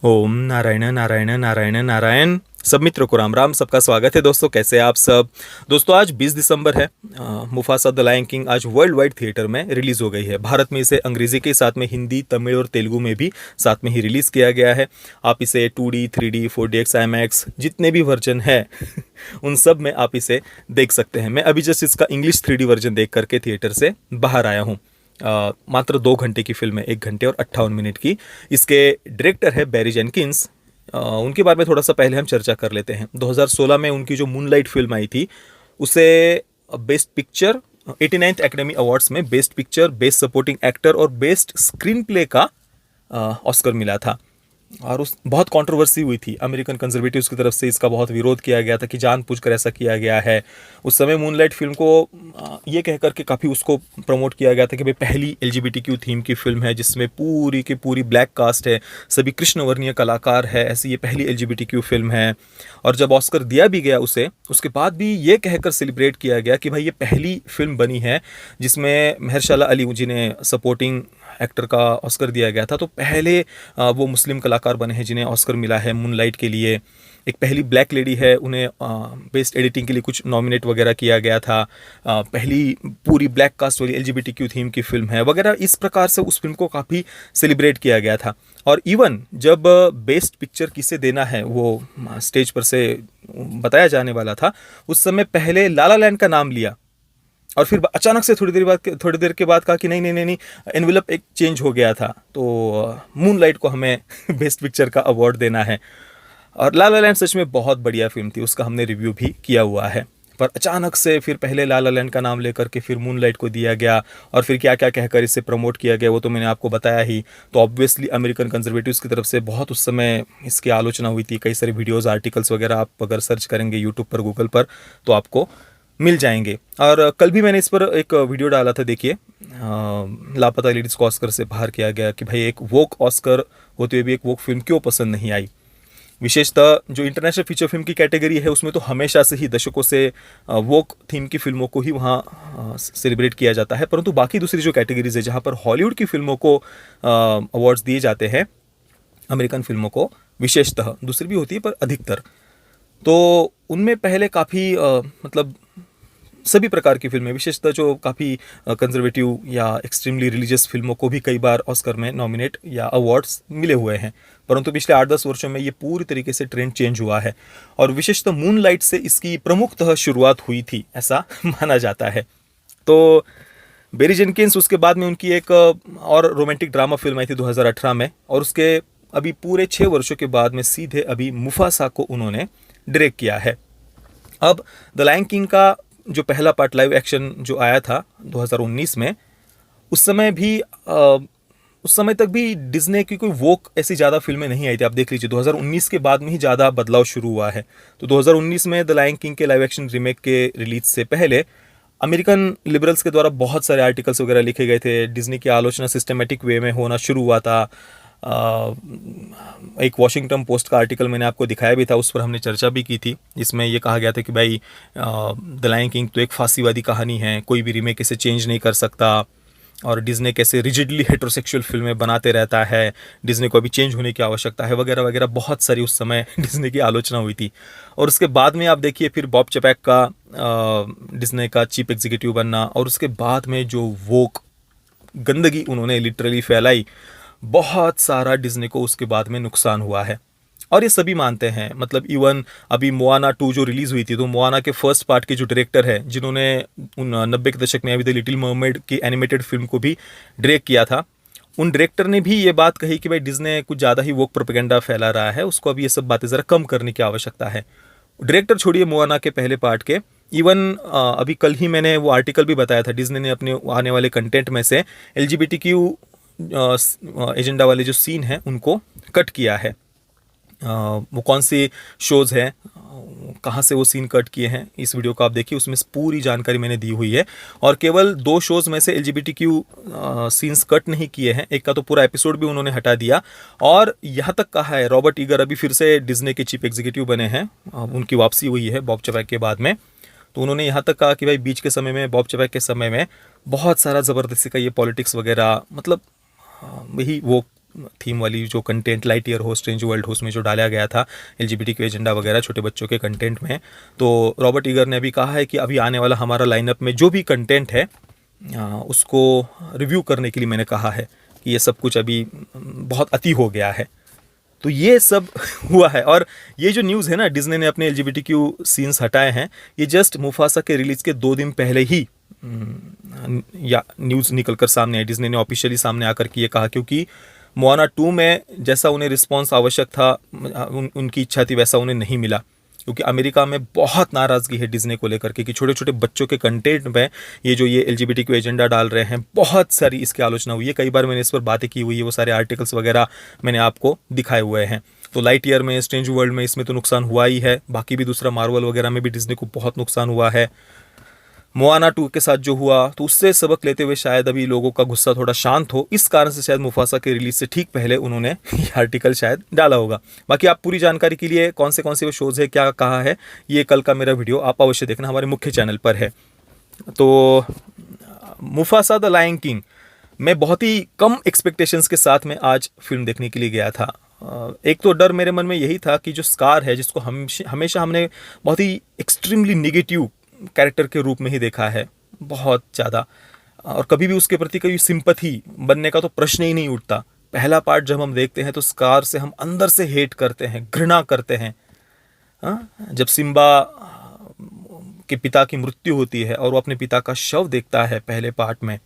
ओम नारायण नारायण नारायण नारायण। सब मित्रों को राम राम। सबका स्वागत है दोस्तों, कैसे हैं आप सब। दोस्तों आज 20 दिसंबर है। मुफासा द लायन किंग आज वर्ल्ड वाइड थिएटर में रिलीज हो गई है। भारत में इसे अंग्रेजी के साथ में हिंदी, तमिल और तेलुगु में भी साथ में ही रिलीज किया गया है। आप इसे 2D 3D 4DX IMAX जितने भी वर्जन है उन सब में आप इसे देख सकते हैं। मैं अभी जस्ट इसका इंग्लिश 3D वर्जन देख करके थिएटर से बाहर आया हूँ। मात्र 2 घंटे की फिल्म है, 1 घंटे और 58 मिनट की। इसके डायरेक्टर है बैरी जेनकिंस। उनके बारे में थोड़ा सा पहले हम चर्चा कर लेते हैं। 2016 में उनकी जो मूनलाइट फिल्म आई थी उसे best picture 89th academy awards में best picture, best supporting actor और बेस्ट स्क्रीन प्ले का ऑस्कर मिला था। और उस बहुत कंट्रोवर्सी हुई थी। अमेरिकन कंजर्वेटिव्स की तरफ से इसका बहुत विरोध किया गया था कि जानबूझकर ऐसा किया गया है। उस समय मूनलाइट फिल्म को ये कह करके काफ़ी उसको प्रमोट किया गया था कि भाई पहली एलजीबीटीक्यू थीम की फिल्म है जिसमें पूरी की पूरी ब्लैक कास्ट है, सभी कृष्णवर्णीय कलाकार है, ऐसी ये पहली एलजीबीटीक्यू फिल्म है। और जब ऑस्कर दिया भी गया उसे, उसके बाद भी ये कहकर सेलिब्रेट किया गया कि भाई ये पहली फिल्म बनी है जिसमें महरशाला अली जिन्हें सपोर्टिंग एक्टर का ऑस्कर दिया गया था, तो पहले वो मुस्लिम कलाकार बने हैं जिन्हें ऑस्कर मिला है मूनलाइट के लिए। एक पहली ब्लैक लेडी है, उन्हें बेस्ट एडिटिंग के लिए कुछ नॉमिनेट वगैरह किया गया था। पहली पूरी ब्लैक कास्ट वाली एलजीबीटीक्यू थीम की फिल्म है वगैरह। इस प्रकार से उस फिल्म को काफ़ी सेलिब्रेट किया गया था। और इवन जब बेस्ट पिक्चर किसे देना है वो स्टेज पर से बताया जाने वाला था, उस समय पहले लाला लैंड का नाम लिया और फिर अचानक से थोड़ी देर के बाद कहा कि नहीं नहीं नहीं नहीं, एनवेलप एक चेंज हो गया था, तो मूनलाइट को हमें बेस्ट पिक्चर का अवार्ड देना है। और ला ला लैंड सच में बहुत बढ़िया फिल्म थी, उसका हमने रिव्यू भी किया हुआ है। पर अचानक से फिर पहले ला ला लैंड का नाम लेकर के फिर मूनलाइट को दिया गया और फिर क्या क्या कहकर इसे प्रमोट किया गया वो तो मैंने आपको बताया ही। तो ऑब्वियसली अमेरिकन कंजर्वेटिव्स की तरफ से बहुत उस समय इसकी आलोचना हुई थी। कई सारे वीडियोज़, आर्टिकल्स वगैरह आप अगर सर्च करेंगे यूट्यूब पर, गूगल पर, तो आपको मिल जाएंगे। और कल भी मैंने इस पर एक वीडियो डाला था, देखिए। लापता लेडीज़ को ऑस्कर से बाहर किया गया कि भाई एक वोक ऑस्कर होते हुए भी एक वोक फिल्म क्यों पसंद नहीं आई। विशेषतः जो इंटरनेशनल फीचर फिल्म की कैटेगरी है उसमें तो हमेशा से ही दशकों से वोक थीम की फिल्मों को ही वहाँ सेलिब्रेट किया जाता है, परंतु बाकी दूसरी जो कैटेगरीज है जहाँ पर हॉलीवुड की फिल्मों को अवार्ड्स दिए जाते हैं, अमेरिकन फिल्मों को विशेषतः, दूसरी भी होती है पर अधिकतर, तो उनमें पहले काफ़ी मतलब सभी प्रकार की फिल्में, विशेषतः जो काफ़ी कंजर्वेटिव या एक्सट्रीमली रिलीजियस फिल्मों को भी कई बार ऑस्कर में नॉमिनेट या अवार्ड्स मिले हुए हैं। परंतु पिछले 8-10 वर्षों में ये पूरी तरीके से ट्रेंड चेंज हुआ है और विशेषतः मूनलाइट से इसकी प्रमुखतः शुरुआत हुई थी, ऐसा माना जाता है। तो बेरी जेनकिंस, उसके बाद में उनकी एक और रोमांटिक ड्रामा फिल्म आई थी 2018 में, और उसके अभी पूरे 6 वर्षों के बाद में सीधे अभी मुफासा को उन्होंने डायरेक्ट किया है। अब द लायन किंग का जो पहला पार्ट लाइव एक्शन जो आया था 2019 में, उस समय भी उस समय तक भी डिज्नी की कोई वोक ऐसी ज़्यादा फिल्में नहीं आई थी। आप देख लीजिए 2019 के बाद में ही ज़्यादा बदलाव शुरू हुआ है। तो 2019 में द लायन किंग के लाइव एक्शन रीमेक के रिलीज से पहले अमेरिकन लिबरल्स के द्वारा बहुत सारे आर्टिकल्स वगैरह लिखे गए थे। डिज्नी की आलोचना सिस्टमेटिक वे में होना शुरू हुआ था। एक वॉशिंगटन पोस्ट का आर्टिकल मैंने आपको दिखाया भी था, उस पर हमने चर्चा भी की थी। इसमें यह कहा गया था कि भाई द लायन किंग तो एक फांसीवादी कहानी है, कोई भी रीमेक इसे चेंज नहीं कर सकता, और डिज्नी कैसे रिजिडली हेट्रोसेक्सुअल फिल्में बनाते रहता है, डिज्नी को अभी चेंज होने की आवश्यकता है वगैरह वगैरह। बहुत सारी उस समय डिज्नी की आलोचना हुई थी। और उसके बाद में आप देखिए फिर बॉब चैपेक का डिज्नी का चीफ एग्जीक्यूटिव बनना, और उसके बाद में जो वोक गंदगी उन्होंने लिटरली फैलाई, बहुत सारा डिज्नी को उसके बाद में नुकसान हुआ है। और ये सभी मानते हैं। मतलब इवन अभी मोआना 2 जो रिलीज़ हुई थी, तो मोआना के फर्स्ट पार्ट के जो डायरेक्टर है जिन्होंने उन 90 के दशक में अभी द लिटिल मरमेड की एनिमेटेड फिल्म को भी डायरेक्ट किया था, उन डायरेक्टर ने भी ये बात कही कि भाई डिज्नी कुछ ज़्यादा ही वोक प्रोपेगेंडा फैला रहा है, उसको अभी ये सब बातें ज़रा कम करने की आवश्यकता है। डायरेक्टर छोड़िए मोआना के पहले पार्ट के, इवन अभी कल ही मैंने वो आर्टिकल भी बताया था, डिज्नी ने अपने आने वाले कंटेंट में से एलजीबीटीक्यू एजेंडा वाले जो सीन हैं उनको कट किया है। वो कौन सी शोज़ हैं, कहाँ से वो सीन कट किए हैं, इस वीडियो को आप देखिए, उसमें पूरी जानकारी मैंने दी हुई है। और केवल 2 शोज़ में से एलजीबीटीक्यू सीन्स कट नहीं किए हैं, एक का तो पूरा एपिसोड भी उन्होंने हटा दिया। और यहाँ तक कहा है, रॉबर्ट ईगर अभी फिर से डिज्नी के चीफ एग्जीक्यूटिव बने हैं, उनकी वापसी हुई है बॉब चैपेक के बाद में। तो उन्होंने यहाँ तक कहा कि भाई बीच के समय में, बॉब चैपेक के समय में बहुत सारा ज़बरदस्ती का ये पॉलिटिक्स वगैरह, मतलब वही वो थीम वाली जो कंटेंट लाइट ईयर हो, स्ट्रेंज वर्ल्ड हो, उसमें जो डाला गया था LGBTQ एजेंडा वगैरह छोटे बच्चों के कंटेंट में। तो रॉबर्ट ईगर ने भी कहा है कि अभी आने वाला हमारा लाइनअप में जो भी कंटेंट है उसको रिव्यू करने के लिए मैंने कहा है कि ये सब कुछ अभी बहुत अति हो गया है। तो ये सब हुआ है। और ये जो न्यूज़ है ना, डिज्नी ने अपने LGBTQ सीन्स हटाए हैं, ये जस्ट मुफासा के रिलीज के 2 दिन पहले ही या न्यूज़ निकल कर सामने आई। डिज्नी ने ऑफिशियली सामने आकर के ये कहा, क्योंकि मोआना 2 में जैसा उन्हें रिस्पॉन्स आवश्यक था, उनकी इच्छा थी, वैसा उन्हें नहीं मिला। क्योंकि अमेरिका में बहुत नाराज़गी है डिज्नी को लेकर के कि छोटे छोटे बच्चों के कंटेंट में ये LGBTQ एजेंडा डाल रहे हैं। बहुत सारी इसकी आलोचना हुई है, कई बार मैंने इस पर बातें की हुई है, वो सारे आर्टिकल्स वगैरह मैंने आपको दिखाए हुए हैं। तो लाइट ईयर में, स्ट्रेंज वर्ल्ड में, इसमें तो नुकसान हुआ ही है, बाकी भी दूसरा मार्वल वगैरह में भी डिज्नी को बहुत नुकसान हुआ है। मोआना 2 के साथ जो हुआ, तो उससे सबक लेते हुए शायद अभी लोगों का गुस्सा थोड़ा शांत हो, इस कारण से शायद मुफासा के रिलीज से ठीक पहले उन्होंने ये आर्टिकल शायद डाला होगा। बाकी आप पूरी जानकारी के लिए कौन से वो शोज़ है, क्या कहा है, ये कल का मेरा वीडियो आप अवश्य देखना, हमारे मुख्य चैनल पर है। तो मुफासा द लायन किंग मैं बहुत ही कम एक्सपेक्टेशंस के साथ में आज फिल्म देखने के लिए गया था। एक तो डर मेरे मन में यही था कि जो स्कार है, जिसको हमेशा हमने बहुत ही एक्सट्रीमली निगेटिव कैरेक्टर के रूप में ही देखा है, बहुत ज़्यादा, और कभी भी उसके प्रति कोई सिंपथी बनने का तो प्रश्न ही नहीं उठता। पहला पार्ट जब हम देखते हैं तो स्कार से हम अंदर से हेट करते हैं, घृणा करते हैं। जब सिम्बा के पिता की मृत्यु होती है और वो अपने पिता का शव देखता है पहले पार्ट में,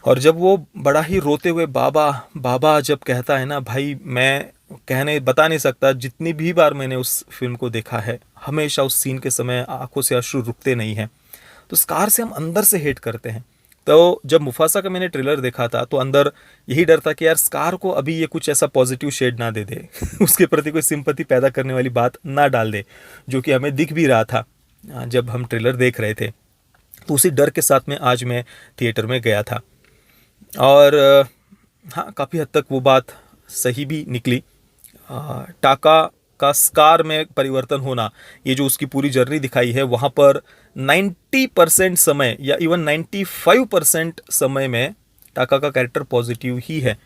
और जब वो बड़ा ही रोते हुए बाबा बाबा जब कहता है ना, भाई मैं बता नहीं सकता, जितनी भी बार मैंने उस फिल्म को देखा है, हमेशा उस सीन के समय आंखों से अश्रु रुकते नहीं हैं। तो स्कार से हम अंदर से हेट करते हैं। तो जब मुफासा का मैंने ट्रेलर देखा था तो अंदर यही डर था कि यार स्कार को अभी ये कुछ ऐसा पॉजिटिव शेड ना दे दे उसके प्रति कोई सिंपैथी पैदा करने वाली बात ना डाल दे, जो कि हमें दिख भी रहा था जब हम ट्रेलर देख रहे थे। तो उसी डर के साथ में आज मैं थिएटर में गया था, और हाँ, काफ़ी हद तक वो बात सही भी निकली। टाका का स्कार में परिवर्तन होना, ये जो उसकी पूरी जर्नी दिखाई है, वहाँ पर 90% समय या इवन 95% समय में टाका का कैरेक्टर पॉजिटिव ही है।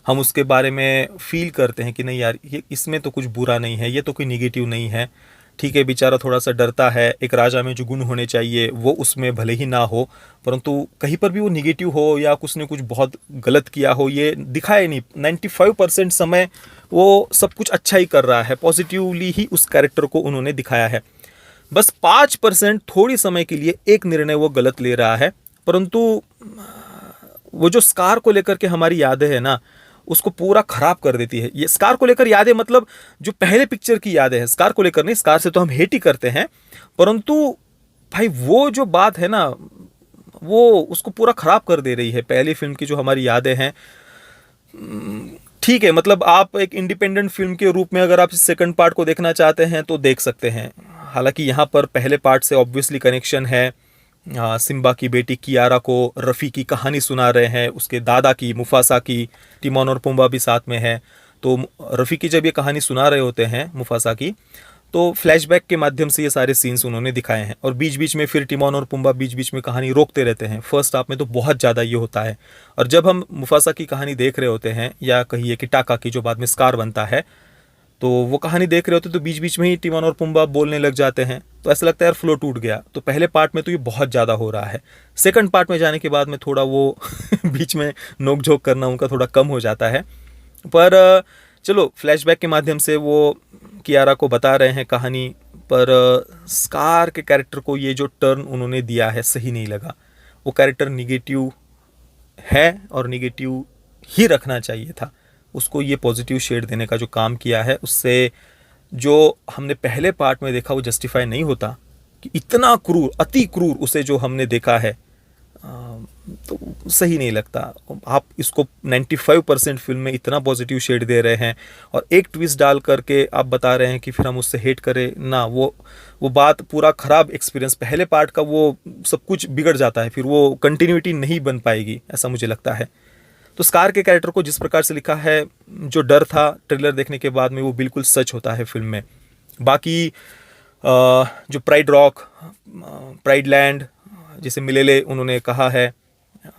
हम उसके बारे में फील करते हैं कि नहीं यार, ये इसमें तो कुछ बुरा नहीं है, ये तो कोई निगेटिव नहीं है। ठीक है, बेचारा थोड़ा सा डरता है, एक राजा में जो गुण होने चाहिए वो उसमें भले ही ना हो, परंतु कहीं पर भी वो निगेटिव हो या उसने कुछ बहुत गलत किया हो, ये दिखाया नहीं। 95% समय वो सब कुछ अच्छा ही कर रहा है, पॉजिटिवली ही उस कैरेक्टर को उन्होंने दिखाया है। बस 5% थोड़ी समय के लिए एक निर्णय वो गलत ले रहा है, परंतु वो जो स्कार को लेकर के हमारी यादें है ना, उसको पूरा खराब कर देती है। ये स्कार को लेकर यादें मतलब जो पहले पिक्चर की यादें हैं, स्कार को लेकर नहीं, स्कार से तो हम हेट ही करते हैं, परंतु भाई वो जो बात है ना, वो उसको पूरा खराब कर दे रही है पहली फिल्म की जो हमारी यादें हैं। ठीक है, मतलब आप एक इंडिपेंडेंट फिल्म के रूप में अगर आप सेकंड पार्ट को देखना चाहते हैं तो देख सकते हैं। हालांकि यहाँ पर पहले पार्ट से ऑब्वियसली कनेक्शन है। सिम्बा की बेटी कियारा को रफ़ी की कहानी सुना रहे हैं, उसके दादा की, मुफासा की, टिमोन और पुम्बा भी साथ में है। तो रफ़ी की जब ये कहानी सुना रहे होते हैं मुफासा की, तो फ्लैशबैक के माध्यम से ये सारे सीन्स उन्होंने दिखाए हैं, और बीच बीच में फिर टिमोन और पुम्बा बीच बीच में कहानी रोकते रहते हैं। फर्स्ट हाफ में तो बहुत ज़्यादा ये होता है, और जब हम मुफासा की कहानी देख रहे होते हैं, या कहिए कि टाका की जो बाद में स्कार बनता है, तो वो कहानी देख रहे होते तो बीच बीच में ही टिमोन और पुम्बा बोलने लग जाते हैं, तो ऐसा लगता है यार फ्लो टूट गया। तो पहले पार्ट में तो ये बहुत ज़्यादा हो रहा है, सेकंड पार्ट में जाने के बाद में थोड़ा वो बीच में नोक झोंक करना उनका थोड़ा कम हो जाता है। पर चलो, फ्लैशबैक के माध्यम से वो कियारा को बता रहे हैं कहानी, पर स्कार के कैरेक्टर को ये जो टर्न उन्होंने दिया है सही नहीं लगा। वो कैरेक्टर निगेटिव है और निगेटिव ही रखना चाहिए था, उसको ये पॉजिटिव शेड देने का जो काम किया है, उससे जो हमने पहले पार्ट में देखा वो जस्टिफाई नहीं होता कि इतना क्रूर, अति क्रूर उसे जो हमने देखा है, तो सही नहीं लगता। आप इसको 95% फिल्म में इतना पॉजिटिव शेड दे रहे हैं और एक ट्विस्ट डाल करके आप बता रहे हैं कि फिर हम उससे हेट करें ना, वो बात पूरा ख़राब एक्सपीरियंस, पहले पार्ट का वो सब कुछ बिगड़ जाता है, फिर वो कंटिन्यूटी नहीं बन पाएगी, ऐसा मुझे लगता है। तो स्कार के कैरेक्टर को जिस प्रकार से लिखा है, जो डर था ट्रेलर देखने के बाद में, वो बिल्कुल सच होता है फिल्म में। बाकी जो प्राइड रॉक, प्राइड लैंड जिसे मिलेले उन्होंने कहा है,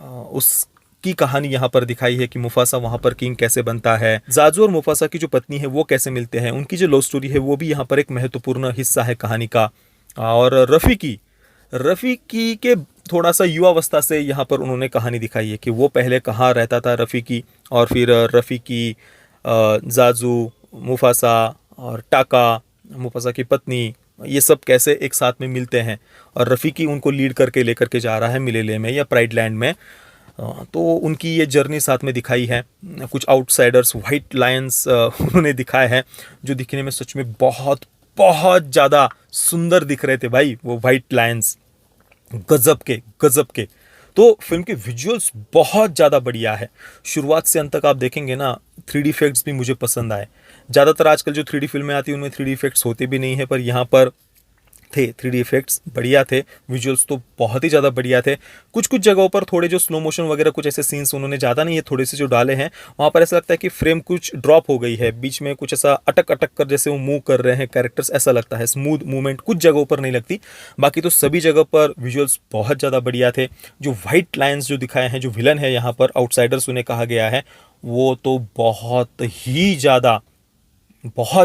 उस की कहानी यहाँ पर दिखाई है कि मुफासा वहाँ पर किंग कैसे बनता है। जाजू और मुफासा की जो पत्नी है वो कैसे मिलते हैं, उनकी जो लव स्टोरी है वो भी यहाँ पर एक महत्वपूर्ण हिस्सा है कहानी का। और रफ़ीकी के थोड़ा सा युवावस्था से यहाँ पर उन्होंने कहानी दिखाई है कि वो पहले कहाँ रहता था रफ़ीकी, और फिर रफ़ीकी, जाजू, मुफासा और टाका, मुफासा की पत्नी, ये सब कैसे एक साथ में मिलते हैं और रफ़ीकी उनको लीड करके लेकर के जा रहा है मिलेले में या प्राइड लैंड में। तो उनकी ये जर्नी साथ में दिखाई है। कुछ आउटसाइडर्स, वाइट लायंस उन्होंने दिखाए हैं जो दिखने में सच में बहुत बहुत ज़्यादा सुंदर दिख रहे थे भाई, वो वाइट लायंस गजब के। तो फिल्म के विजुअल्स बहुत ज़्यादा बढ़िया है, शुरुआत से अंत तक आप देखेंगे ना। 3D इफेक्ट्स भी मुझे पसंद आए। ज़्यादातर आजकल जो 3D फिल्में आती हैं उनमें 3D इफेक्ट्स होते भी नहीं है, पर यहाँ पर थे 3D इफेक्ट्स बढ़िया थे। विजुअल्स तो बहुत ही ज़्यादा बढ़िया थे। कुछ कुछ जगहों पर थोड़े जो स्लो मोशन वगैरह कुछ ऐसे सीन्स उन्होंने ज़्यादा नहीं है, थोड़े से जो डाले हैं वहाँ पर ऐसा लगता है कि फ्रेम कुछ ड्रॉप हो गई है, बीच में कुछ ऐसा अटक अटक कर जैसे वो मूव कर रहे हैं कैरेक्टर्स, ऐसा लगता है। स्मूथ मूवमेंट कुछ जगहों पर नहीं लगती, बाकी तो सभी जगह पर विजुअल्स बहुत ज़्यादा बढ़िया थे। जो वाइट लायंस जो दिखाए हैं, जो विलन है यहाँ पर आउटसाइडर्स उन्हें कहा गया है, वो तो बहुत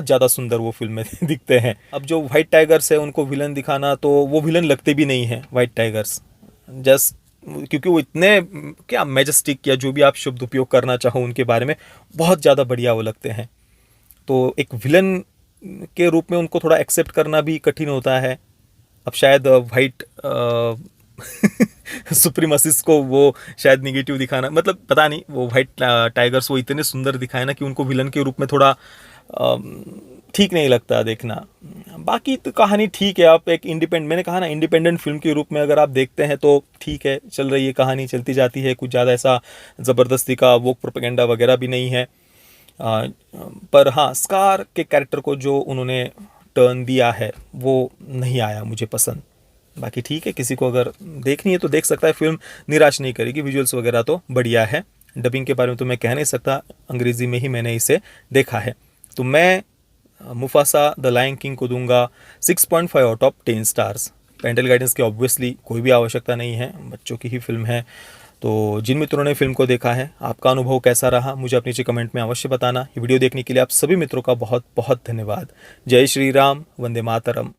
ज़्यादा सुंदर वो फिल्म में दिखते हैं। अब जो वाइट टाइगर्स है उनको विलन दिखाना, तो वो विलन लगते भी नहीं हैं वाइट टाइगर्स, जस्ट क्योंकि वो इतने क्या मैजेस्टिक या जो भी आप शब्द उपयोग करना चाहो उनके बारे में, बहुत ज़्यादा बढ़िया वो लगते हैं। तो एक विलन के रूप में उनको थोड़ा एक्सेप्ट करना भी कठिन होता है। अब शायद वाइट सुप्रीमसिस्ट को वो शायद निगेटिव दिखाना, मतलब पता नहीं, वो वाइट टाइगर्स वो इतने सुंदर दिखाए ना कि उनको विलन के रूप में थोड़ा ठीक नहीं लगता देखना। बाकी तो कहानी ठीक है। आप एक मैंने कहा ना, इंडिपेंडेंट फिल्म के रूप में अगर आप देखते हैं तो ठीक है, चल रही है कहानी, चलती जाती है। कुछ ज़्यादा ऐसा ज़बरदस्ती का वो प्रोपेगेंडा वगैरह भी नहीं है। पर हाँ, स्कार के कैरेक्टर को जो उन्होंने टर्न दिया है वो नहीं आया मुझे पसंद। बाकी ठीक है, किसी को अगर देखनी है तो देख सकता है, फिल्म निराश नहीं करेगी। विजुअल्स वगैरह तो बढ़िया है। डबिंग के बारे में तो मैं कह नहीं सकता, अंग्रेज़ी में ही मैंने इसे देखा है। तो मैं मुफासा द लायन किंग को दूंगा 6.5 out of 10 stars. Parental guidance की ऑब्वियसली कोई भी आवश्यकता नहीं है, बच्चों की ही फिल्म है। तो जिन मित्रों ने फिल्म को देखा है, आपका अनुभव कैसा रहा मुझे अपने नीचे कमेंट में अवश्य बताना। ये वीडियो देखने के लिए आप सभी मित्रों का बहुत बहुत धन्यवाद। जय श्री राम, वंदे मातरम।